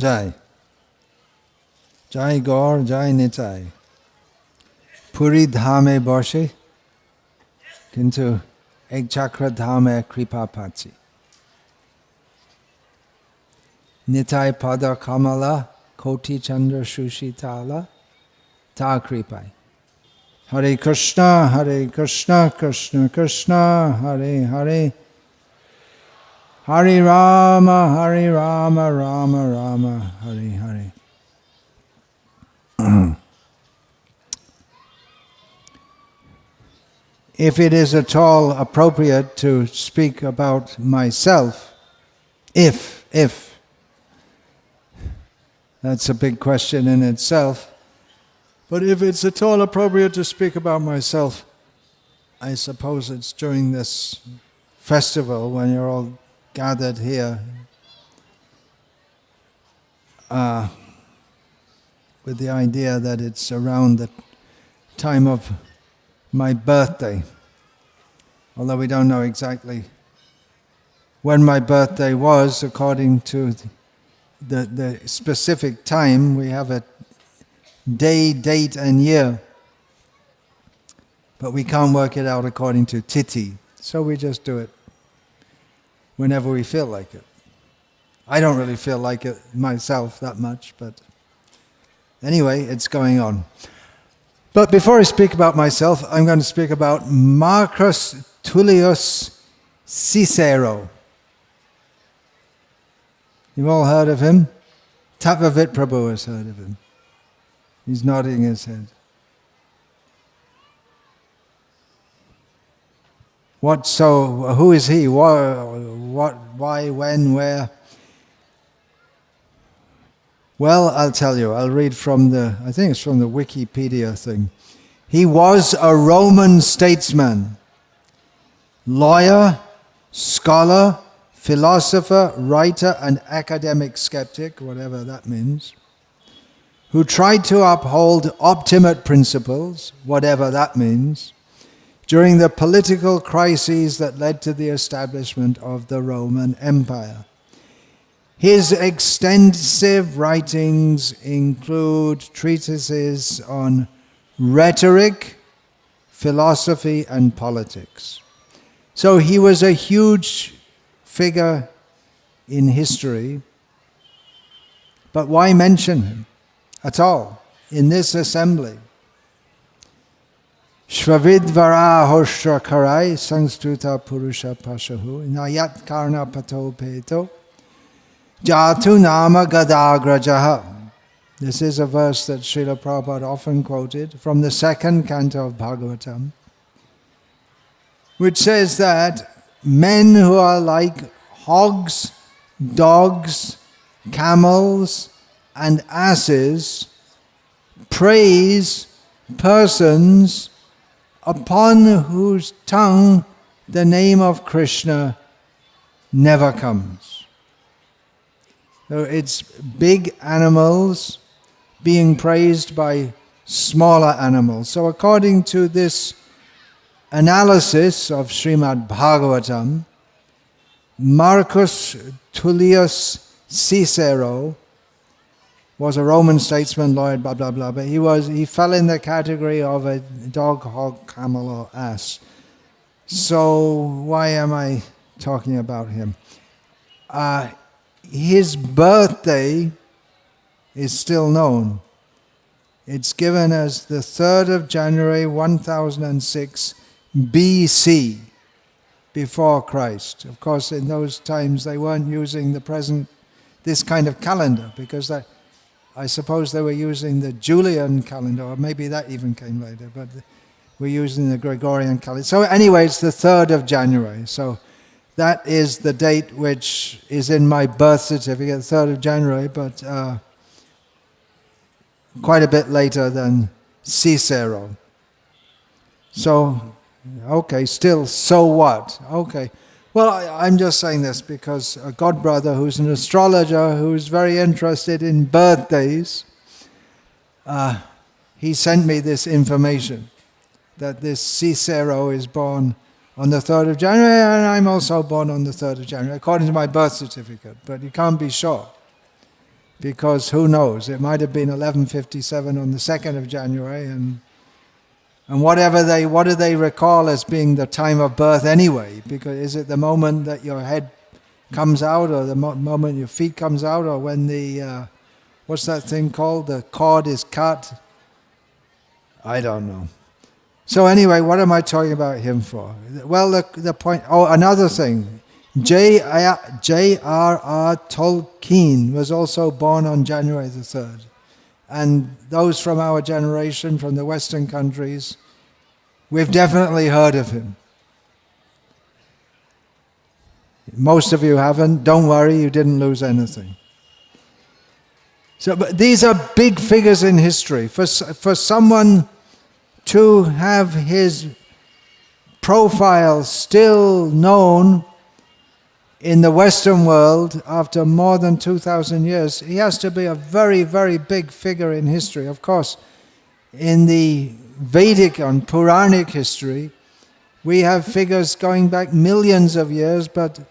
Jai. Jai Gaur, Jai Nitai. Puri dhame boshe, kintu ek chakra dhame kripa patsi. Nitai pada kamala, koti chandra shushitala, ta kripai. Hare Krishna, Krishna Krishna, Hare Hare. Hare Rama, Rama Rama, Hare Hare. If it is at all appropriate to speak about myself, if, that's a big question in itself, but if it's at all appropriate to speak about myself, I suppose it's during this festival when you're all gathered here with the idea that it's around the time of my birthday, although we don't know exactly when my birthday was according to the specific time. We have a day, date and year, but we can't work it out according to Tithi, so we just do it whenever we feel like it. I don't really feel like it myself that much, but anyway, it's going on. But before I speak about myself, I'm going to speak about Marcus Tullius Cicero. You've all heard of him? Tattva Prabhu has heard of him. He's nodding his head. Who is he? What, why, when, where? Well, I'll tell you. I'll read from I think it's from the Wikipedia thing. He was a Roman statesman, lawyer, scholar, philosopher, writer, and academic skeptic, whatever that means, who tried to uphold optimate principles, whatever that means, during the political crises that led to the establishment of the Roman Empire. His extensive writings include treatises on rhetoric, philosophy, and politics. So he was a huge figure in history, but why mention him at all in this assembly? Shvavidvara hoshtra karai sangstuta purusha pashahu nayat karna pato peto jatu nama gadagrajaha. This is a verse that Srila Prabhupada often quoted from the second canto of Bhagavatam, which says that men who are like hogs, dogs, camels, and asses praise persons upon whose tongue the name of Krishna never comes. So it's big animals being praised by smaller animals. So according to this analysis of Srimad Bhagavatam, Marcus Tullius Cicero was a Roman statesman, lawyer, blah, blah, blah, but he fell in the category of a dog, hog, camel, or ass. So why am I talking about him? His birthday is still known. It's given as the 3rd of January 1006 BC, before Christ. Of course, in those times they weren't using this kind of calendar, because I suppose they were using the Julian calendar, or maybe that even came later, but we're using the Gregorian calendar. So anyway, it's the 3rd of January. So that is the date which is in my birth certificate, 3rd of January, but quite a bit later than Cicero. So, okay, still, so what? Okay. Well, I'm just saying this because a godbrother who's an astrologer who's very interested in birthdays, he sent me this information that this Cicero is born on the 3rd of January, and I'm also born on the 3rd of January, according to my birth certificate, but you can't be sure. because who knows, it might have been 1157 on the 2nd of January, and what do they recall as being the time of birth anyway? Because is it the moment that your head comes out, or the moment your feet comes out, or when the what's that thing called? The cord is cut? I don't know. So anyway, what am I talking about him for? Well, the point. Oh, another thing. J.R.R. Tolkien was also born on January the 3rd. And those from our generation, from the Western countries, we've definitely heard of him. Most of you haven't. Don't worry, you didn't lose anything. So, but these are big figures in history. For someone to have his profile still known in the Western world after more than 2,000 years, he has to be a very, very big figure in history. Of course, in the Vedic and Puranic history, we have figures going back millions of years, but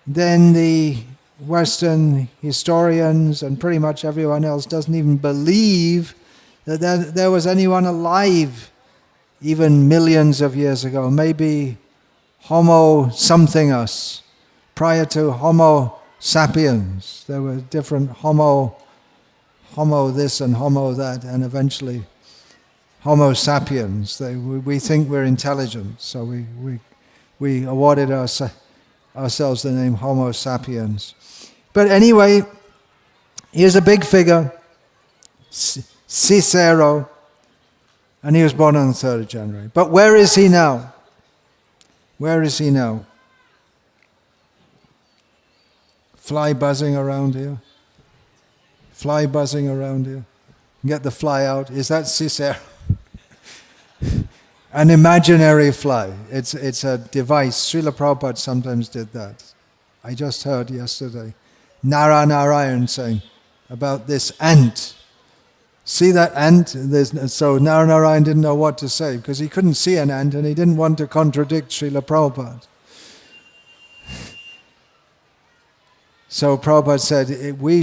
then the Western historians and pretty much everyone else doesn't even believe that there was anyone alive even millions of years ago. Maybe Homo something us. Prior to Homo sapiens, there were different Homo this and Homo that, and eventually Homo sapiens. We think we're intelligent, so we awarded ourselves the name Homo sapiens. But anyway, here's a big figure, Cicero, and he was born on the 3rd of January. But where is he now? Where is he now? Fly buzzing around here. Fly buzzing around here. Get the fly out. Is that Cicero? An imaginary fly. It's a device. Srila Prabhupada sometimes did that. I just heard yesterday Narayan saying about this ant. See that ant? So Narayan didn't know what to say because he couldn't see an ant and he didn't want to contradict Srila Prabhupada. So Prabhupada said, we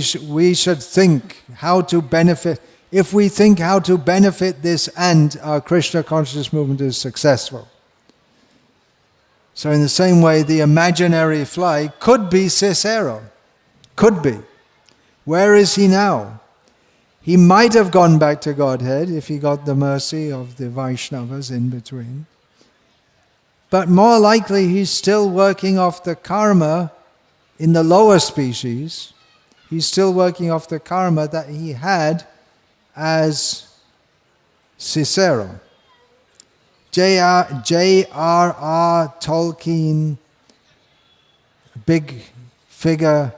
should think how to benefit. If we think how to benefit this ant, our Krishna consciousness movement is successful. So in the same way, the imaginary fly could be Cicero. Could be. Where is he now? He might have gone back to Godhead if he got the mercy of the Vaishnavas in between. But more likely he's still working off the karma in the lower species. He's still working off the karma that he had as Cicero. J.R.R. Tolkien, big figure,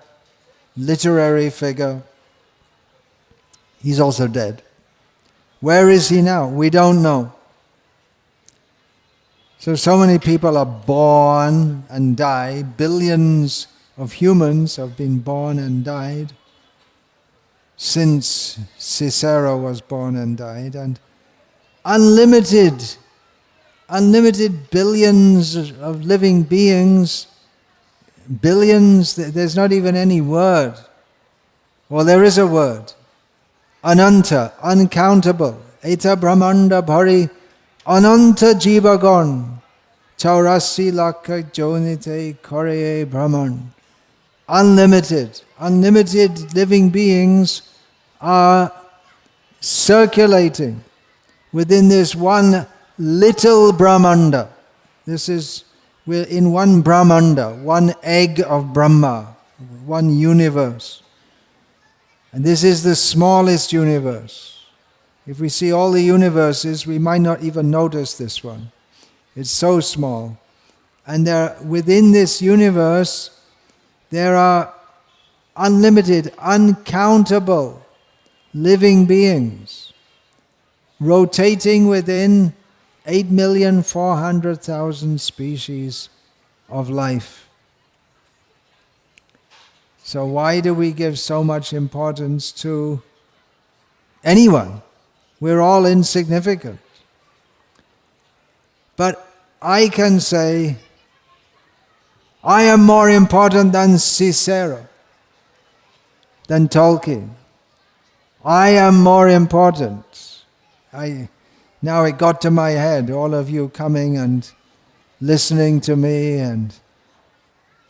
literary figure, he's also dead. Where is he now? We don't know. So many people are born and die. Billions of humans have been born and died since Cicero was born and died, and unlimited billions of living beings, billions, there's not even any word. Well, there is a word. Ananta, uncountable. Eta Brahmanda Bhari, Ananta Jivagon, Chaurasi Lakha Jonite Koreye Brahman. Unlimited living beings are circulating within this one little Brahmanda. We're in one Brahmanda, one egg of Brahma, one universe. And this is the smallest universe. If we see all the universes, we might not even notice this one. It's so small. And within this universe, there are unlimited, uncountable living beings rotating within 8,400,000 species of life. So why do we give so much importance to anyone? We're all insignificant. But I can say, I am more important than Cicero. than Tolkien. I am more important. Now it got to my head, all of you coming and listening to me and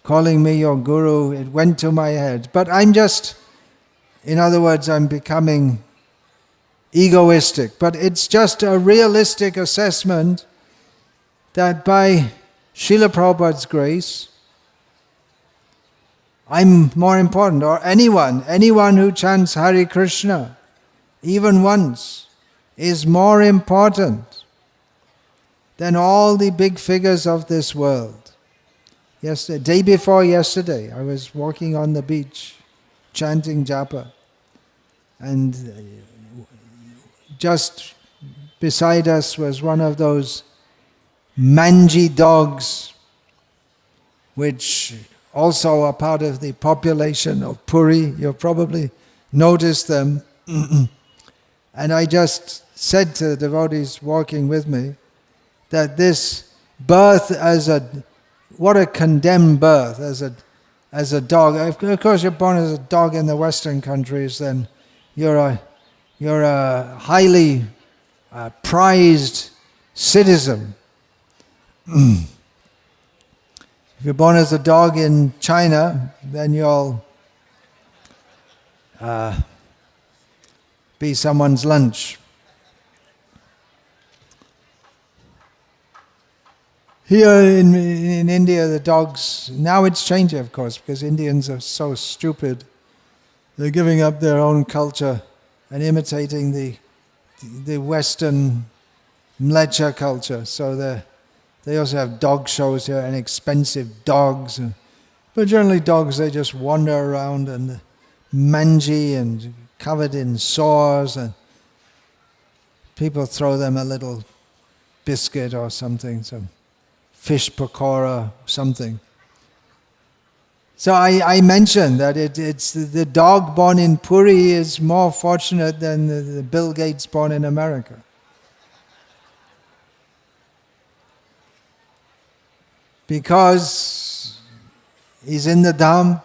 calling me your guru, it went to my head. But in other words, I'm becoming egoistic. But it's just a realistic assessment that by Srila Prabhupada's grace, I'm more important, or anyone who chants Hare Krishna, even once, is more important than all the big figures of this world. Day before yesterday, I was walking on the beach, chanting japa, and just beside us was one of those mangy dogs, which also are part of the population of Puri. You've probably noticed them. And I just said to the devotees walking with me that this birth what a condemned birth as a dog. Of course, you're born as a dog in the Western countries, then you're a highly prized citizen. If you're born as a dog in China, then you'll be someone's lunch. Here in India, the dogs, now it's changing, of course, because Indians are so stupid. They're giving up their own culture and imitating the Western mlecha culture. So they also have dog shows here and expensive dogs. But generally dogs, they just wander around and mangy and covered in sores, and people throw them a little biscuit or something, some fish pakora, something. So I mentioned that it's the dog born in Puri is more fortunate than the Bill Gates born in America. Because he's in the dham,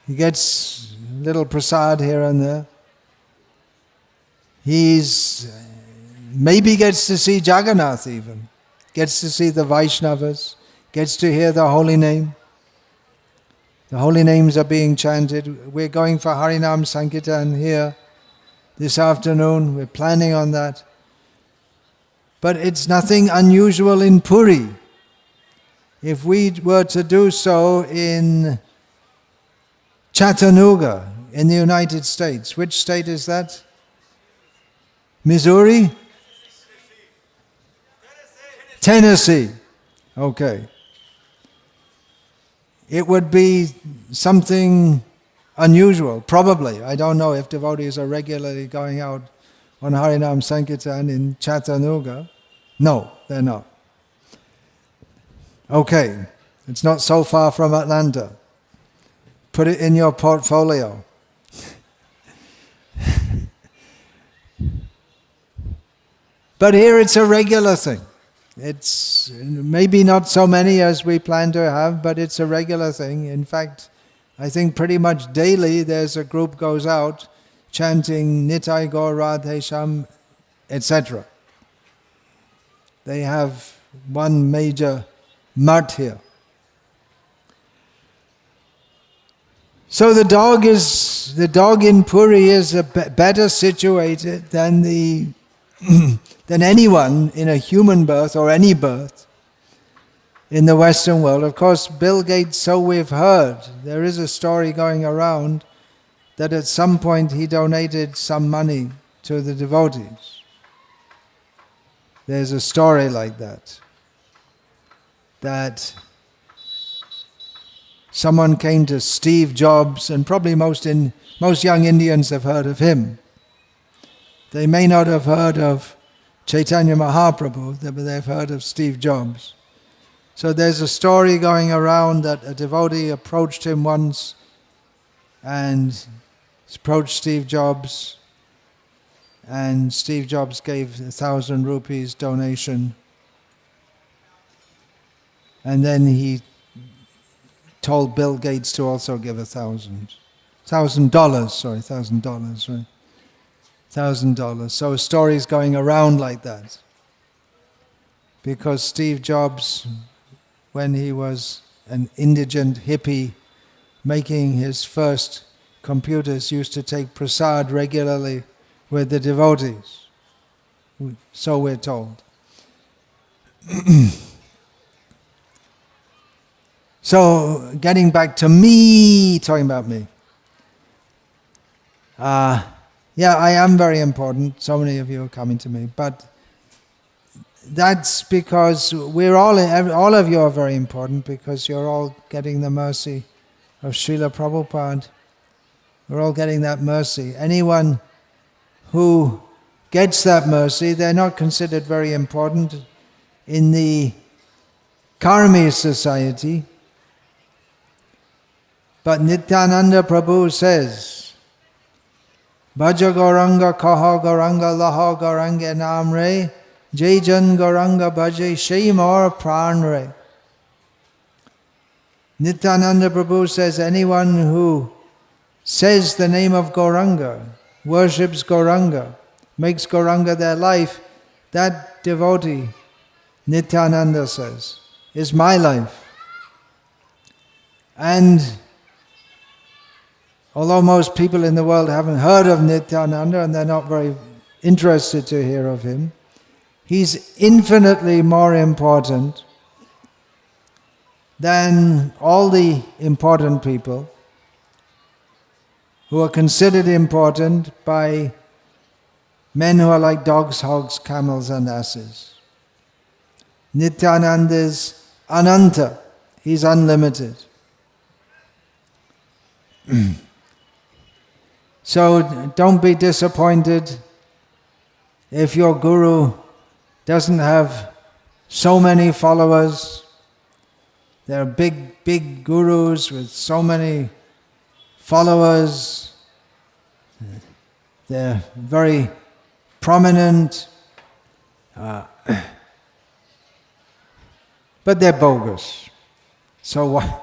he gets little prasad here and there. Maybe gets to see Jagannath even, gets to see the Vaishnavas, gets to hear the holy name. The holy names are being chanted. We're going for Harinam Sankirtan here this afternoon. We're planning on that. But it's nothing unusual in Puri. If we were to do so in Chattanooga in the United States, which state is that? Missouri? Tennessee. Okay. It would be something unusual, probably. I don't know if devotees are regularly going out on Harinam Sankirtan in Chattanooga. No, they're not. Okay, it's not so far from Atlanta. Put it in your portfolio. But here it's a regular thing. It's maybe not so many as we plan to have, but it's a regular thing. In fact, I think pretty much daily there's a group goes out chanting Nitai Gaur Radhe Sham, etc. They have one major mart here. So the dog in Puri is better situated than than anyone in a human birth or any birth in the Western world. Of course, Bill Gates, so we've heard, there is a story going around that at some point he donated some money to the devotees. There's a story like that someone came to Steve Jobs, and probably most young Indians have heard of him. They may not have heard of Chaitanya Mahaprabhu, but they've heard of Steve Jobs. So there's a story going around that a devotee approached him once and approached Steve Jobs, and Steve Jobs gave 1,000 rupees donation, and then he told Bill Gates to also give 1,000. $1,000, sorry, $1,000, right? $1,000. So stories going around like that. Because Steve Jobs, when he was an indigent hippie making his first computers, used to take prasad regularly with the devotees. So we're told. So, getting back to me, talking about me. Yeah, I am very important. So many of you are coming to me. But that's because all of you are very important, because you're all getting the mercy of Srila Prabhupada. We're all getting that mercy. Anyone who gets that mercy, they're not considered very important in the Karmi society. But Nityananda Prabhu says, Bhaja Gauranga Kaha Gauranga Laha Gauranga Namre Jai Jan Gauranga Bhaje Shaimar Pranre. Nityananda Prabhu says, anyone who says the name of Gauranga, worships Gauranga, makes Gauranga their life, that devotee, Nityananda says, is my life. And although most people in the world haven't heard of Nityananda and they're not very interested to hear of him, he's infinitely more important than all the important people who are considered important by men who are like dogs, hogs, camels and asses. Nityananda is Ananta, he's unlimited. So don't be disappointed if your guru doesn't have so many followers. There are big gurus with so many followers. They're very prominent, but they're bogus. So what?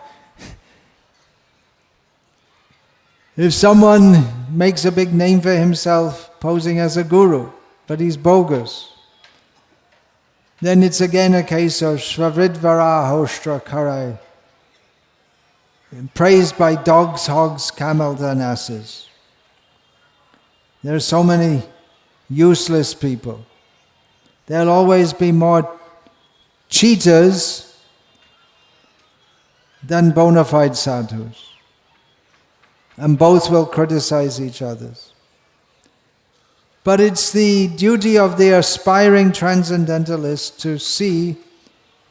If someone makes a big name for himself posing as a guru, but he's bogus, then it's again a case of Svavridvara Hostra Karai, praised by dogs, hogs, camels and asses. There are so many useless people. There'll always be more cheaters than bona fide sadhus. And both will criticize each other. But it's the duty of the aspiring transcendentalist to see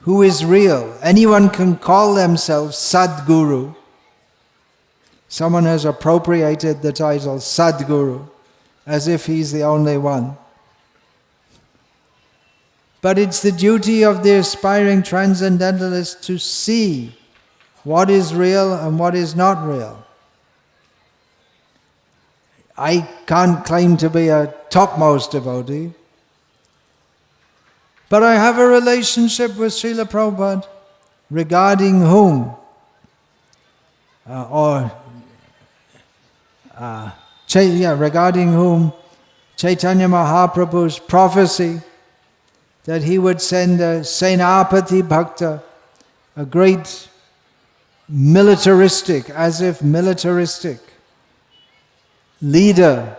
who is real. Anyone can call themselves Sadguru. Someone has appropriated the title Sadguru as if he's the only one. But it's the duty of the aspiring transcendentalist to see what is real and what is not real. I can't claim to be a topmost devotee, but I have a relationship with Srila Prabhupada, regarding whom, regarding whom Chaitanya Mahaprabhu's prophecy that he would send a Senapati Bhakta, a great militaristic leader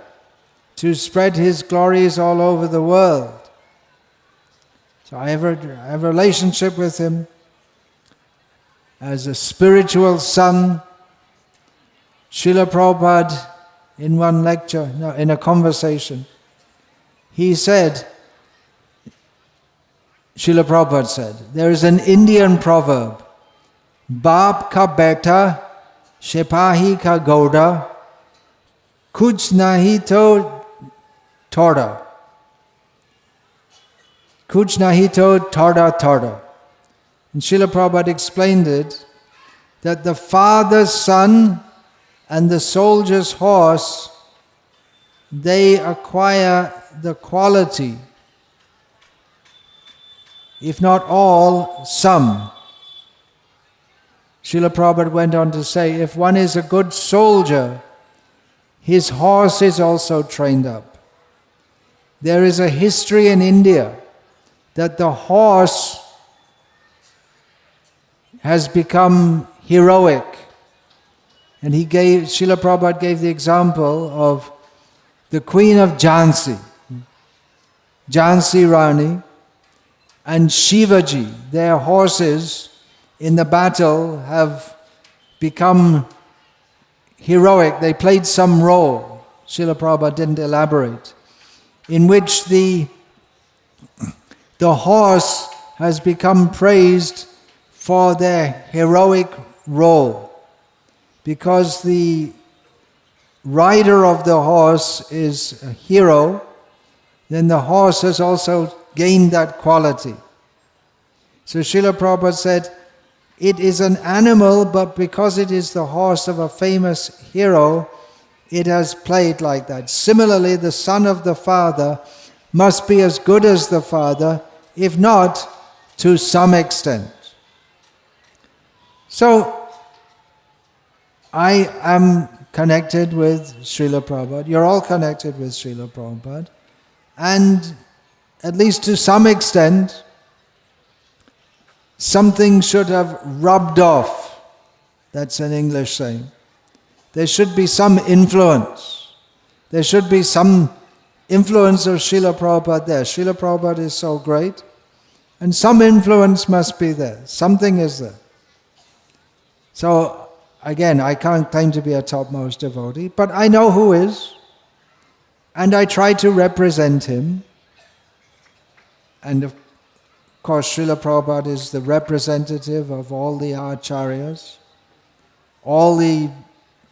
to spread his glories all over the world. So I have a relationship with him as a spiritual son. Srila Prabhupada, in one lecture, in a conversation, he said, Srila Prabhupada said, there is an Indian proverb, Baap ka beta, Sipahi ka gauda, Kuch nahi to torda. Kuch nahi to torda. And Srila Prabhupada explained it, that the father's son and the soldier's horse, they acquire the quality, if not all, some. Srila Prabhupada went on to say, if one is a good soldier, his horse is also trained up. There is a history in India that the horse has become heroic. And Srila Prabhupada gave the example of the Queen of Jhansi, Jhansi Rani, and Shivaji. Their horses in the battle have become heroic. They played some role, Srila Prabhupada didn't elaborate, in which the horse has become praised for their heroic role. Because the rider of the horse is a hero, then the horse has also gained that quality. So Srila Prabhupada said, it is an animal, but because it is the horse of a famous hero, it has played like that. Similarly, the son of the father must be as good as the father, if not to some extent. So, I am connected with Srila Prabhupada. You're all connected with Srila Prabhupada. And at least to some extent, something should have rubbed off. That's an English saying. There should be some influence. There should be some influence of Srila Prabhupada there. Srila Prabhupada is so great. And some influence must be there. Something is there. So, again, I can't claim to be a topmost devotee, but I know who is, and I try to represent him. And of course, Srila Prabhupada is the representative of all the acharyas. All the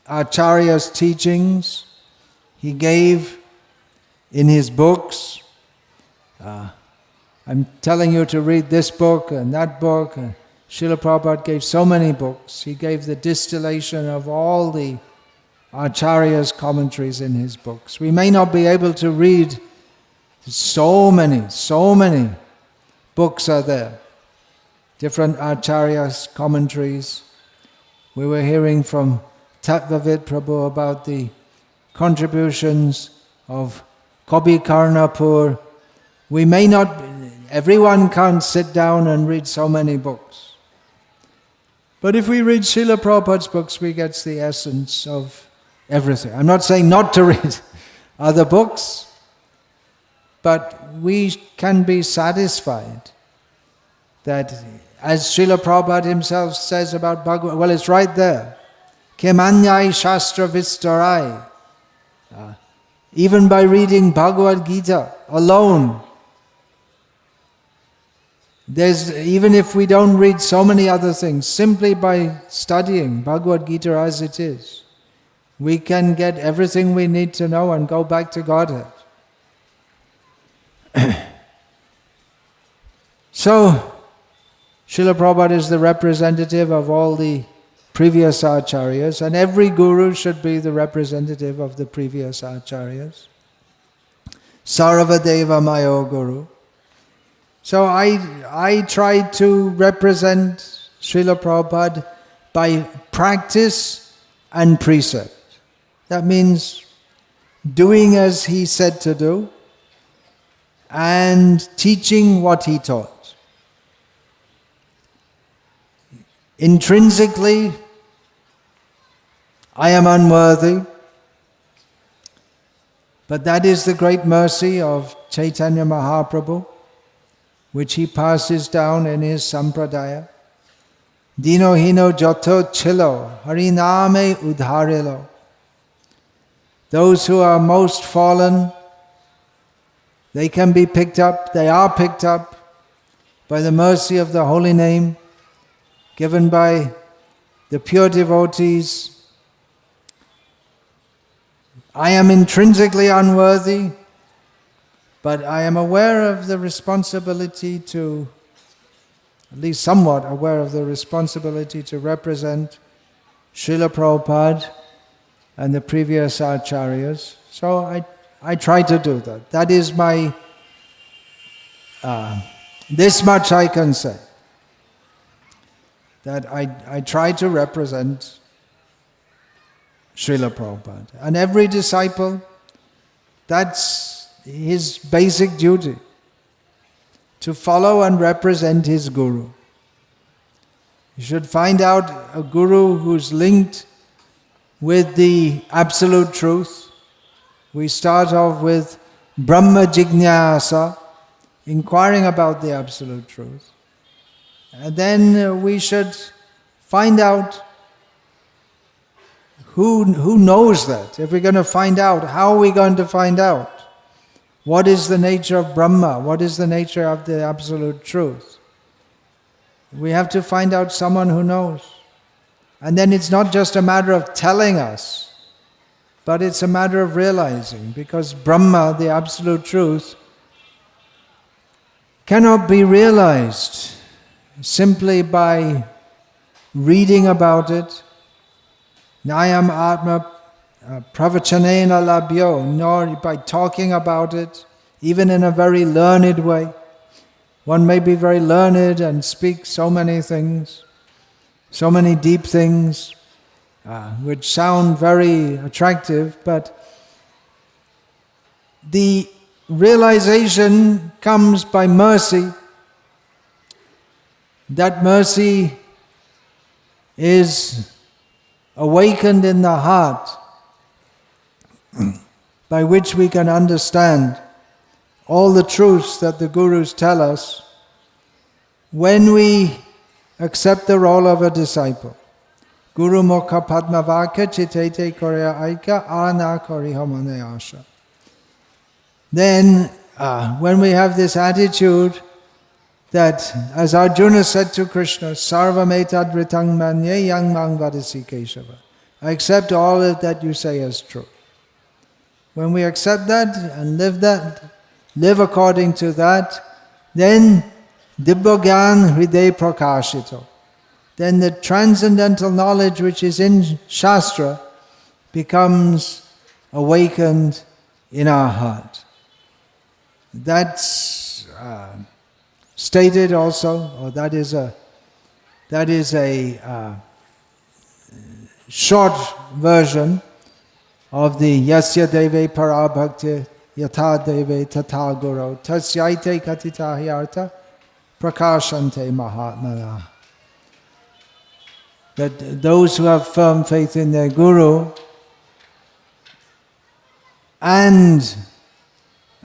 acharyas' teachings he gave in his books. I'm telling you to read this book and that book. Srila Prabhupada gave so many books. He gave the distillation of all the acharyas' commentaries in his books. We may not be able to read so many books are there. Different acharyas' commentaries. We were hearing from Tattvavid Prabhu about the contributions of Kabi Karnapur. We may not, everyone can't sit down and read so many books. But if we read Srila Prabhupada's books, we get the essence of everything. I'm not saying not to read other books, but we can be satisfied that, as Srila Prabhupada himself says about Bhagavad, well, it's right there. Kemanyai Shastra Vistarai. Even by reading Bhagavad Gita alone, even if we don't read so many other things, simply by studying Bhagavad Gita as it is, we can get everything we need to know and go back to Godhead. So, Srila Prabhupada is the representative of all the previous acharyas, and every guru should be the representative of the previous acharyas. Sarvadeva Mayo Guru. So I try to represent Srila Prabhupada by practice and precept. That means doing as he said to do and teaching what he taught. Intrinsically, I am unworthy, but that is the great mercy of Chaitanya Mahaprabhu, which he passes down in his sampradaya. Dino hino joto chilo, hariname udharelo. Those who are most fallen, they can be picked up, they are picked up by the mercy of the holy name given by the pure devotees. I am intrinsically unworthy, but I am aware of the responsibility to, at least somewhat aware of the responsibility to represent Srila Prabhupada and the previous acharyas. So I try to do that. That is my, this much I can say. That I try to represent Srila Prabhupada. And every disciple, that's his basic duty, to follow and represent his guru. You should find out a guru who's linked with the absolute truth. We start off with Brahma Jignasa, inquiring about the absolute truth. And then we should find out who knows that. If we're going to find out, how are we going to find out? What is the nature of Brahma? What is the nature of the absolute truth? We have to find out someone who knows. And then it's not just a matter of telling us, but it's a matter of realizing, because Brahma, the absolute truth, cannot be realized simply by reading about it. Nayam Atma Pravachanena Labhyo, nor by talking about it, even in a very learned way. One may be very learned and speak so many things, so many deep things, which sound very attractive, but the realization comes by mercy. That mercy is awakened in the heart, by which we can understand all the truths that the gurus tell us when we accept the role of a disciple. Guru Mokha Padmavaka Chitete Korea Aika Ana Korihamane Asha. Then, when we have this attitude that, as Arjuna said to Krishna, Sarvametad Ritang Manye Yang Mang Vadasi Keshava, I accept all of that you say as true. When we accept that and live according to that, then Dibbogyan Hriday Prakashito. Then the transcendental knowledge which is in Shastra becomes awakened in our heart. That's stated also, or that is a short version of the Yasya Deve Parabhakti Yatha Deve Tata Guru Tasyaite Katita Hyartha Prakashante Mahatmana. That those who have firm faith in their Guru and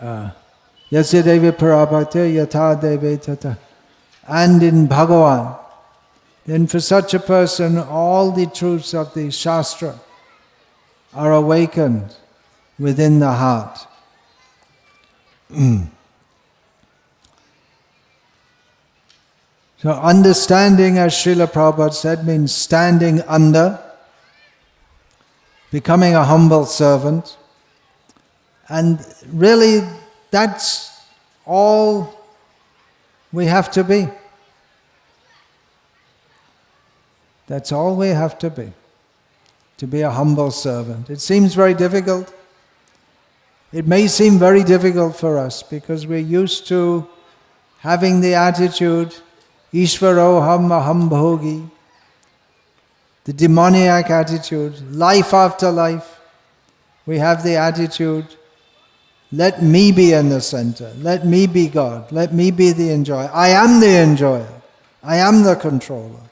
Yasya Deve Parabhakti Yatha Deve Tata and in Bhagavan, then for such a person all the truths of the Shastra are awakened within the heart. So understanding, as Srila Prabhupada said, means standing under, becoming a humble servant. And really, that's all we have to be. That's all we have to be a humble servant. It seems very difficult. It may seem very difficult for us because we're used to having the attitude, Ishvaroham Aham Bhogi, the demoniac attitude, life after life. We have the attitude, let me be in the center, let me be God, let me be the enjoyer. I am the enjoyer, I am the controller.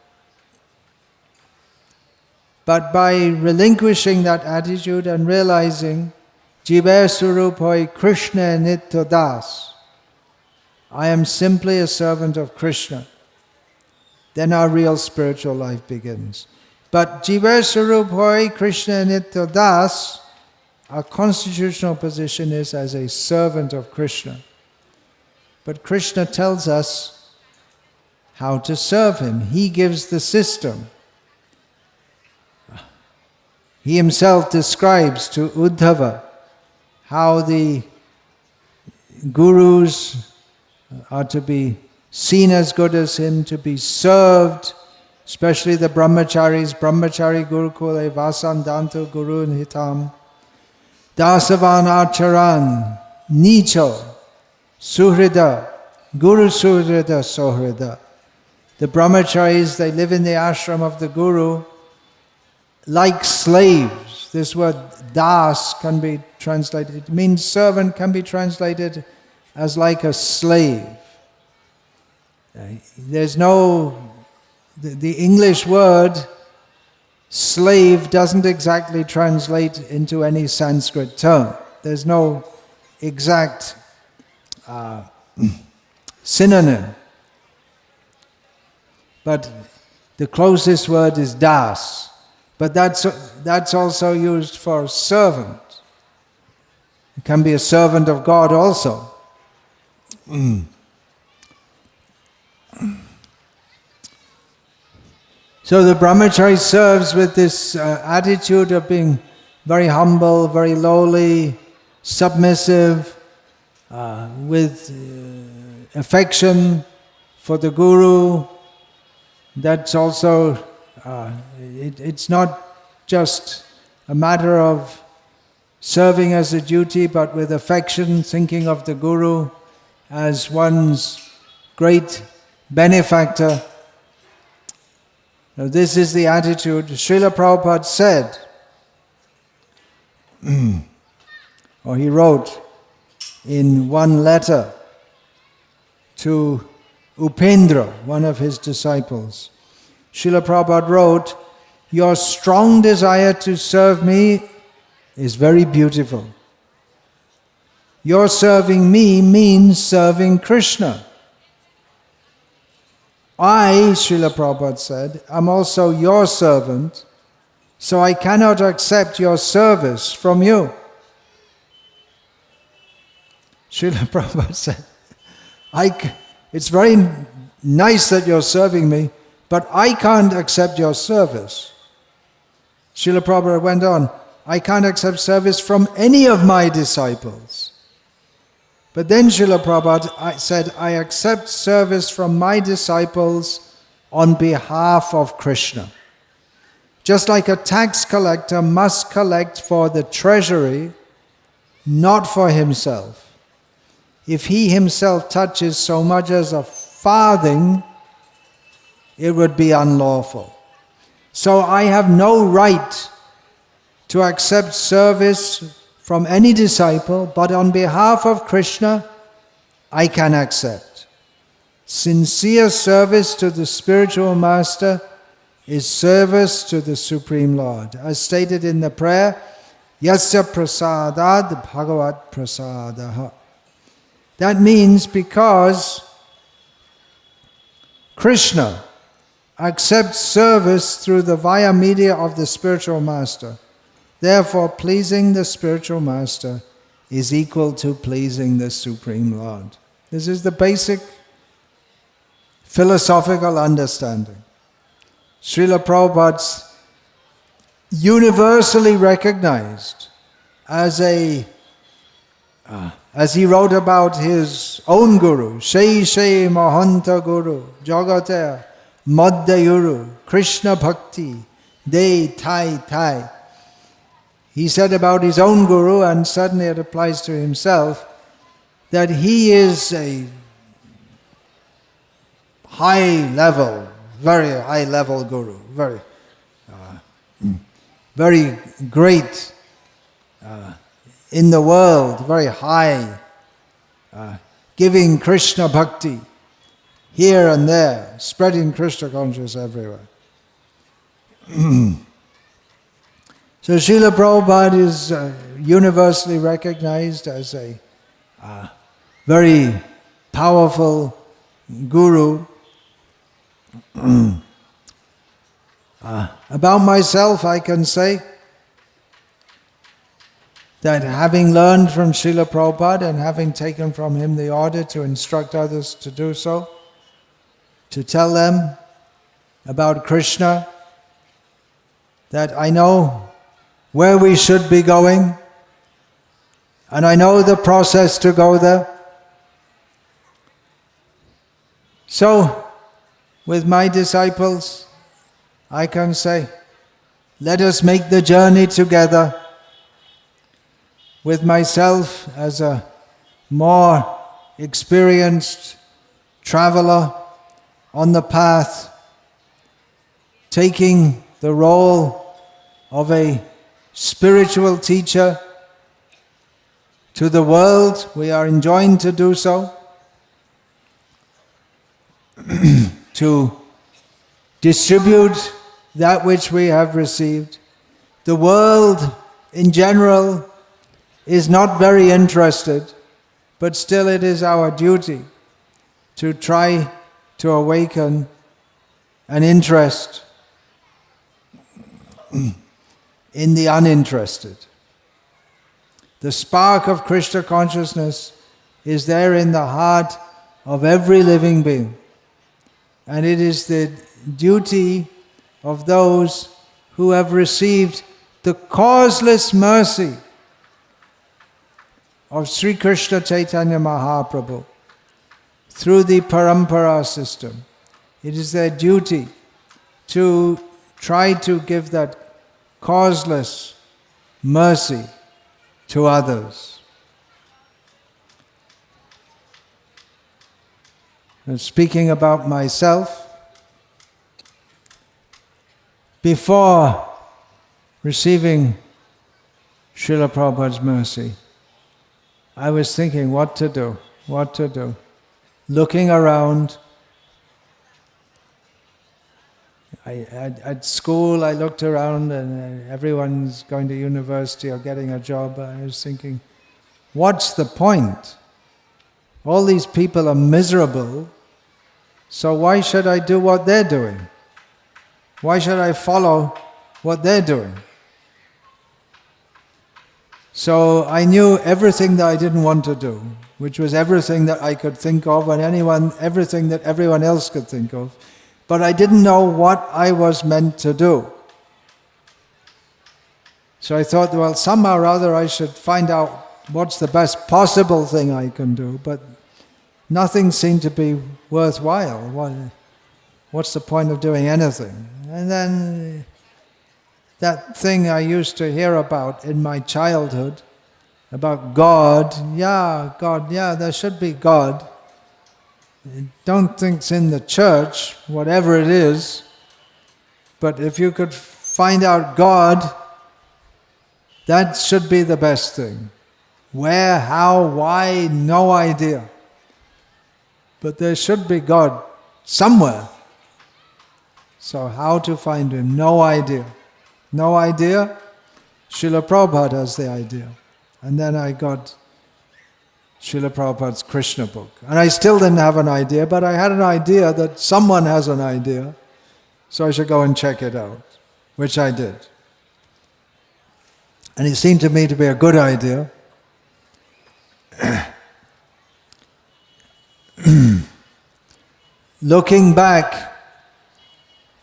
But by relinquishing that attitude and realizing, Jiva Surupoi Krishna Nitya Das, I am simply a servant of Krishna, then our real spiritual life begins. But Jiva Surupoi Krishna Nitya Das, our constitutional position is as a servant of Krishna. But Krishna tells us how to serve him. He gives the system. He himself describes to Uddhava how the gurus are to be seen as good as him, to be served, especially the brahmacharis, brahmachari gurukule vasandanto guru hitam, dasavan acharan, nicho, suhrida, guru suhrida sohrida. The brahmacharis, they live in the ashram of the guru like slaves. this word das can be translated, it means servant, can be translated as like a slave. There's no, the English word slave doesn't exactly translate into any Sanskrit term. There's no exact synonym. But the closest word is das. But that's also used for servant. It can be a servant of God also. So the brahmachari serves with this attitude of being very humble, very lowly, submissive, with affection for the guru. That's also, it's not just a matter of serving as a duty, but with affection, thinking of the guru as one's great benefactor. Now this is the attitude. Srila Prabhupada said, or he wrote in one letter to Upendra, one of his disciples. Srila Prabhupada wrote, "Your strong desire to serve me is very beautiful. Your serving me means serving Krishna. I," Srila Prabhupada said, "am also your servant, so I cannot accept your service from you." Srila Prabhupada said, it's very nice that you're serving me, but I can't accept your service. Srila Prabhupada went on, "I can't accept service from any of my disciples." But then Srila Prabhupada said, "I accept service from my disciples on behalf of Krishna. Just like a tax collector must collect for the treasury, not for himself. If he himself touches so much as a farthing, it would be unlawful. So I have no right to accept service from any disciple, but on behalf of Krishna, I can accept. Sincere service to the spiritual master is service to the Supreme Lord. As stated in the prayer, Yasya prasadad bhagavat prasadaha. That means because Krishna accepts service through the via media of the spiritual master. Therefore, pleasing the spiritual master is equal to pleasing the Supreme Lord. This is the basic philosophical understanding. Srila Prabhupada's universally recognized as he wrote about his own guru, Shri Mahanta Guru, Jagate Madhyayuru, Krishna Bhakti, De Tai Tai. He said about his own guru, and certainly it applies to himself, that he is a very high level guru, very great in the world, very high, giving Krishna Bhakti here and there, spreading Krishna consciousness everywhere. So Srila Prabhupada is universally recognized as a very powerful guru. About myself, I can say that having learned from Srila Prabhupada and having taken from him the order to instruct others to do so, to tell them about Krishna, that I know where we should be going, and I know the process to go there. So, with my disciples, I can say, let us make the journey together. With myself as a more experienced traveler on the path, taking the role of a spiritual teacher to the world. We are enjoined to do so, to distribute that which we have received. The world in general is not very interested, but still it is our duty to try to awaken an interest in the uninterested. The spark of Krishna consciousness is there in the heart of every living being. And it is the duty of those who have received the causeless mercy of Sri Krishna Chaitanya Mahaprabhu through the Parampara system. It is their duty to try to give that causeless mercy to others. And speaking about myself, before receiving Srila Prabhupada's mercy, I was thinking what to do. Looking around. At school I looked around and everyone's going to university or getting a job. I was thinking, what's the point? All these people are miserable, so why should I do what they're doing? Why should I follow what they're doing? So I knew everything that I didn't want to do, which was everything that I could think of and everything that everyone else could think of. But I didn't know what I was meant to do. So I thought, well, somehow or other I should find out what's the best possible thing I can do, but nothing seemed to be worthwhile. What's the point of doing anything? And then that thing I used to hear about in my childhood, about God, there should be God. I don't think it's in the church, whatever it is, but if you could find out God, that should be the best thing. Where, how, why, no idea. But there should be God somewhere. So how to find Him? No idea. No idea? Srila Prabhupada has the idea. And then I got Srila Prabhupada's Krishna book. And I still didn't have an idea, but I had an idea that someone has an idea, so I should go and check it out, which I did. And it seemed to me to be a good idea. Looking back,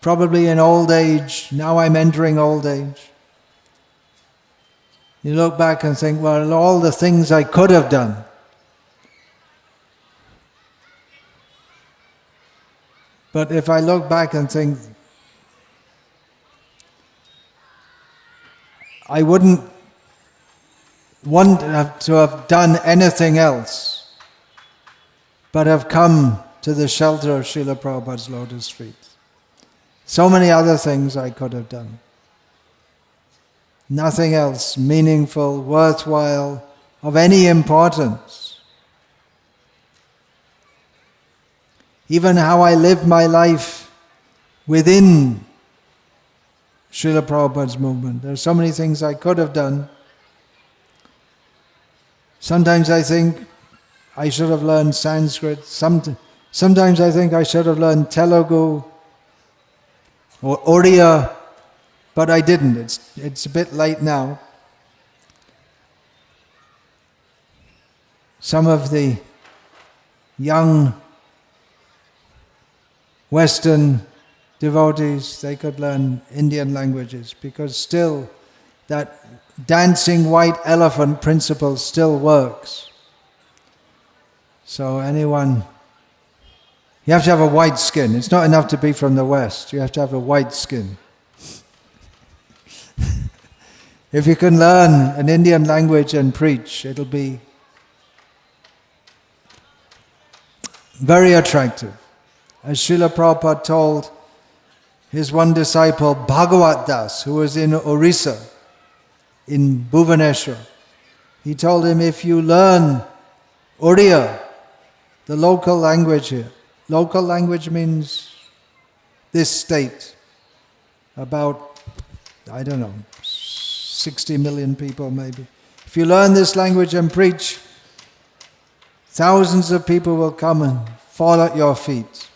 probably in old age, now I'm entering old age, you look back and think, well, all the things I could have done. But if I look back and think, I wouldn't want to have done anything else but have come to the shelter of Srila Prabhupada's lotus feet. So many other things I could have done. Nothing else meaningful, worthwhile, of any importance. Even how I live my life within Srila Prabhupada's movement. There are so many things I could have done. Sometimes I think I should have learned Sanskrit. Sometimes I think I should have learned Telugu or Oriya, but I didn't. It's a bit late now. Some of the young Western devotees, they could learn Indian languages because still that dancing white elephant principle still works. So anyone, you have to have a white skin. It's not enough to be from the West. You have to have a white skin. If you can learn an Indian language and preach, it'll be very attractive. As Srila Prabhupada told his one disciple, Bhagavat Das, who was in Odisha, in Bhubaneswar. He told him, if you learn Oriya, the local language here, local language means this state, about, 60 million people maybe. If you learn this language and preach, thousands of people will come and fall at your feet.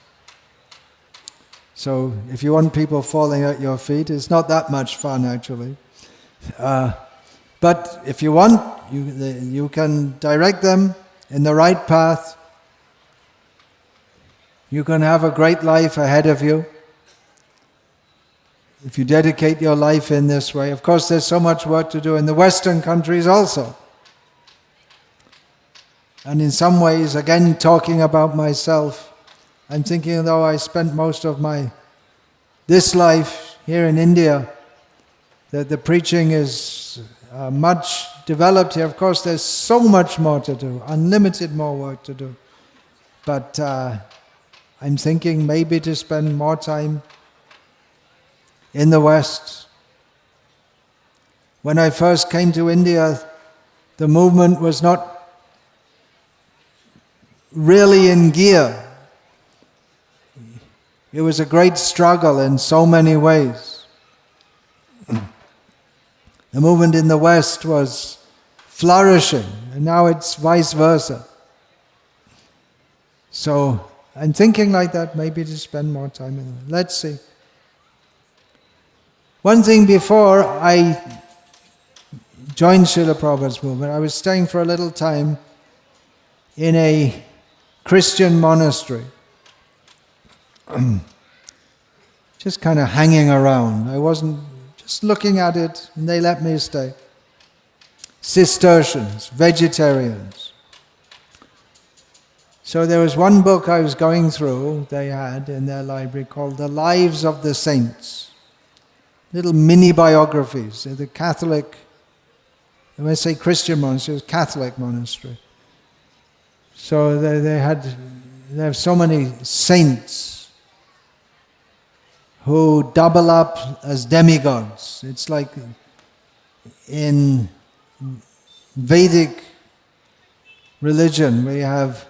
So if you want people falling at your feet, it's not that much fun actually. But if you want, you can direct them in the right path. You can have a great life ahead of you if you dedicate your life in this way. Of course, there's so much work to do in the Western countries also. And in some ways, again, talking about myself, I'm thinking, though I spent most of this life here in India, that the preaching is much developed here. Of course, there's so much more to do, unlimited more work to do. But I'm thinking maybe to spend more time in the West. When I first came to India, the movement was not really in gear. It was a great struggle in so many ways. The movement in the West was flourishing, and now it's vice versa. So I'm thinking like that, maybe to spend more time in it. Let's see. One thing before I joined Srila Prabhupada's movement, I was staying for a little time in a Christian monastery. Just kind of hanging around. I wasn't, just looking at it, and they let me stay. Cistercians, vegetarians. So there was one book I was going through, they had in their library, called The Lives of the Saints. Little mini biographies. They're the Catholic, when I say Christian monastery, it was Catholic monastery. So they have so many saints who double up as demigods. It's like in Vedic religion, we have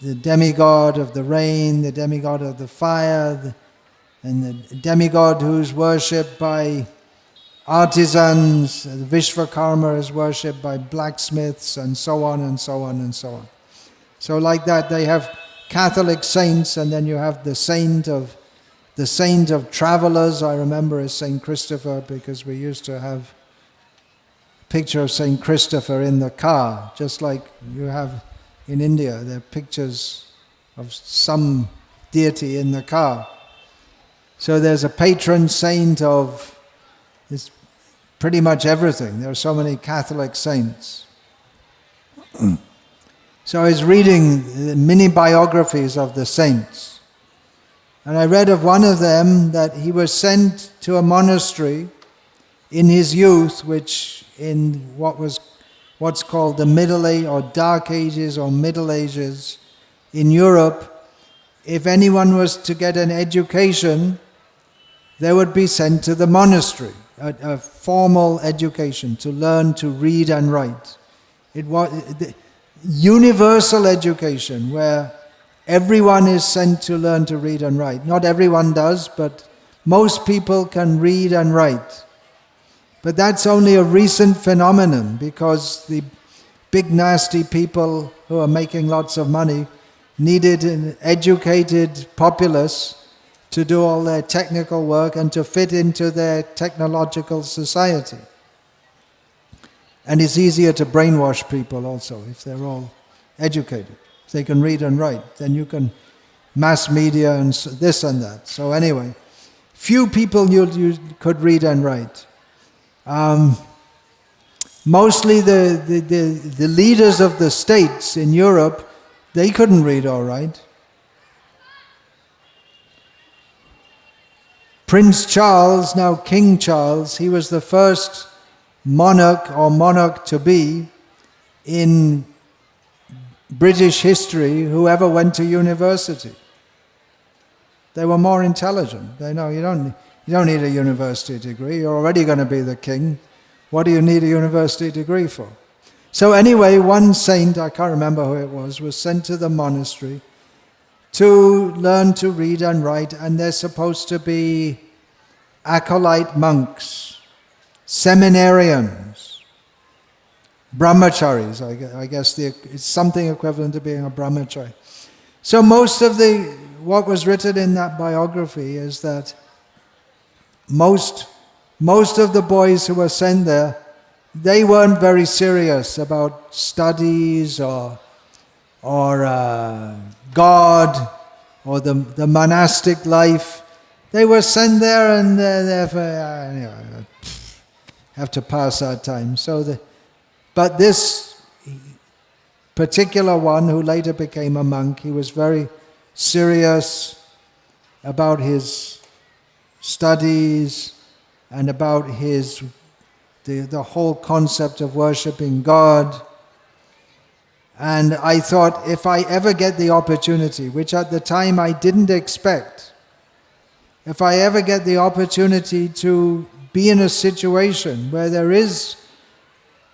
the demigod of the rain, the demigod of the fire, and the demigod who's worshipped by artisans. The Vishvakarma is worshipped by blacksmiths, and so on and so on and so on. So like that, they have Catholic saints, and then you have the saint of travelers. I remember as Saint Christopher, because we used to have a picture of Saint Christopher in the car, just like you have in India. There are pictures of some deity in the car. So there's a patron saint of this, pretty much everything. There are so many Catholic saints. So I was reading the mini biographies of the saints. And I read of one of them that he was sent to a monastery in his youth, which in what's called the Middle Age or Dark Ages or Middle Ages in Europe, if anyone was to get an education, they would be sent to the monastery, a formal education, to learn to read and write. It was universal education where everyone is sent to learn to read and write. Not everyone does, but most people can read and write. But that's only a recent phenomenon, because the big nasty people who are making lots of money needed an educated populace to do all their technical work and to fit into their technological society. And it's easier to brainwash people also if they're all educated. If they can read and write, then you can mass media and this and that. So anyway, few people you could read and write. Mostly the leaders of the states in Europe, they couldn't read or write. Prince Charles, now King Charles, he was the first monarch to be in British history who ever went to university. They were more intelligent. They know you don't need a university degree. You're already going to be the king. What do you need a university degree for? So anyway, one saint, I can't remember who it was sent to the monastery to learn to read and write, and they're supposed to be acolyte monks, seminarians, brahmacharis. I guess it's something equivalent to being a brahmachari. So most of what was written in that biography is that most of the boys who were sent there, they weren't very serious about studies or God or the monastic life. They were sent there and they have to pass our time. But this particular one who later became a monk, he was very serious about his studies and about the whole concept of worshipping God. And I thought, if I ever get the opportunity, which at the time I didn't expect, if I ever get the opportunity to be in a situation where there is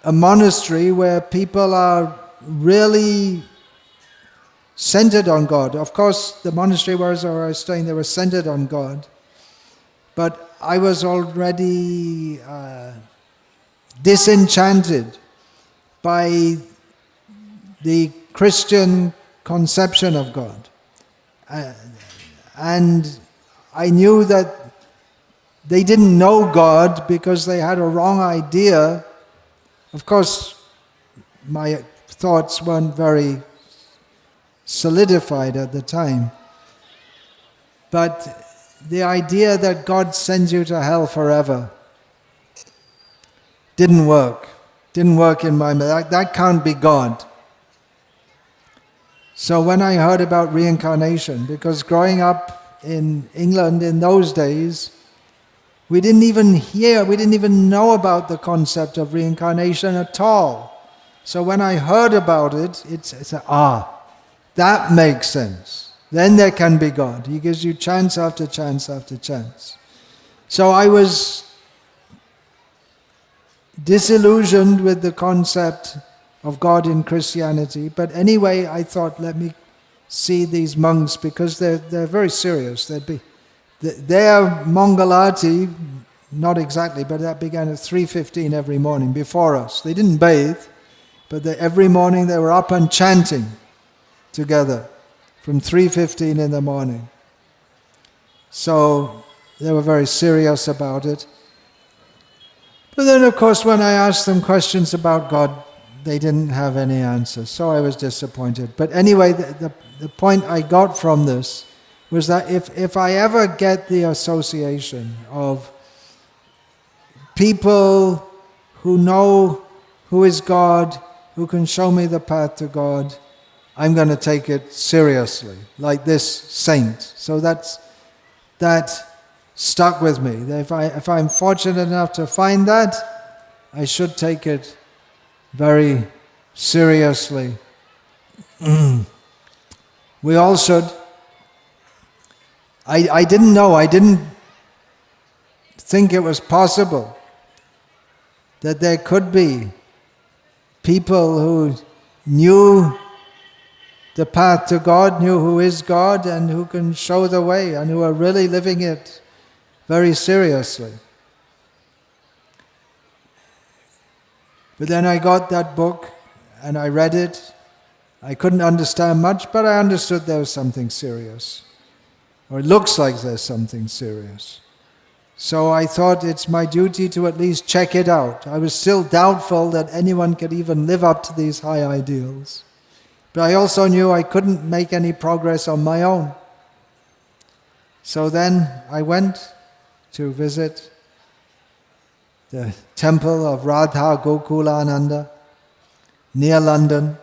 a monastery where people are really centered on God. Of course, the monastery where I was staying, they were centered on God. But I was already disenchanted by the Christian conception of God. And I knew that they didn't know God because they had a wrong idea. Of course, my thoughts weren't very solidified at the time. But the idea that God sends you to hell forever didn't work. Didn't work in my mind. That can't be God. So when I heard about reincarnation, because growing up in England in those days, we didn't even know about the concept of reincarnation at all. So when I heard about it, that makes sense. Then there can be God. He gives you chance after chance after chance. So I was disillusioned with the concept of God in Christianity. But anyway, I thought, let me see these monks, because they're very serious. Their Mangalati, not exactly, but that began at 3:15 every morning before us. They didn't bathe, but every morning they were up and chanting together from 3:15 in the morning. So they were very serious about it. But then, of course, when I asked them questions about God, they didn't have any answers. So I was disappointed. But anyway, the point I got from this was that if I ever get the association of people who know who is God, who can show me the path to God, I'm going to take it seriously, like this saint. So that stuck with me. If I'm fortunate enough to find that, I should take it very seriously. We all should. I didn't think it was possible that there could be people who knew the path to God, knew who is God, and who can show the way, and who are really living it very seriously. But then I got that book and I read it. I couldn't understand much, but I understood there was something serious. Or it looks like there's something serious. So I thought it's my duty to at least check it out. I was still doubtful that anyone could even live up to these high ideals. But I also knew I couldn't make any progress on my own. So then I went to visit the temple of Radha Gokulananda near London.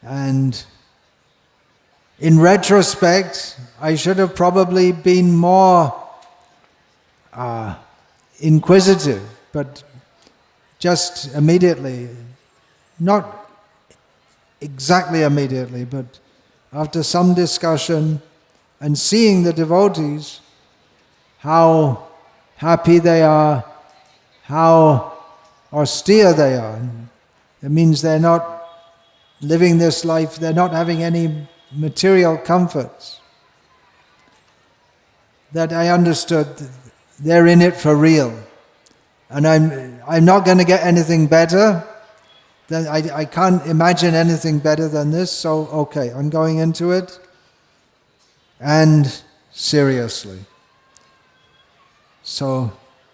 And in retrospect, I should have probably been more inquisitive, but just immediately, not exactly immediately, but after some discussion and seeing the devotees, how happy they are how austere they are. It means they're not living this life, they're not having any material comforts. That I understood they're in it for real. And I'm not going to get anything better. I can't imagine anything better than this, so okay, I'm going into it, and seriously. So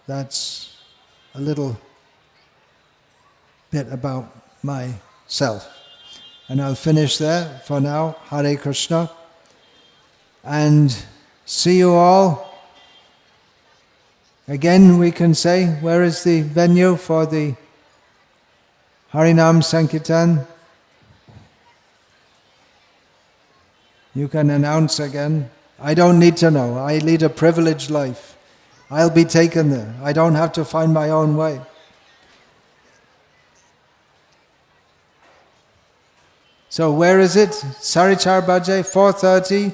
that's a little bit about myself. And I'll finish there for now. Hare Krishna. And see you all. Again, we can say, where is the venue for the Harinam Sankirtan? You can announce again. I don't need to know. I lead a privileged life. I'll be taken there. I don't have to find my own way. So where is it? Sarichar Bhaje, 4:30.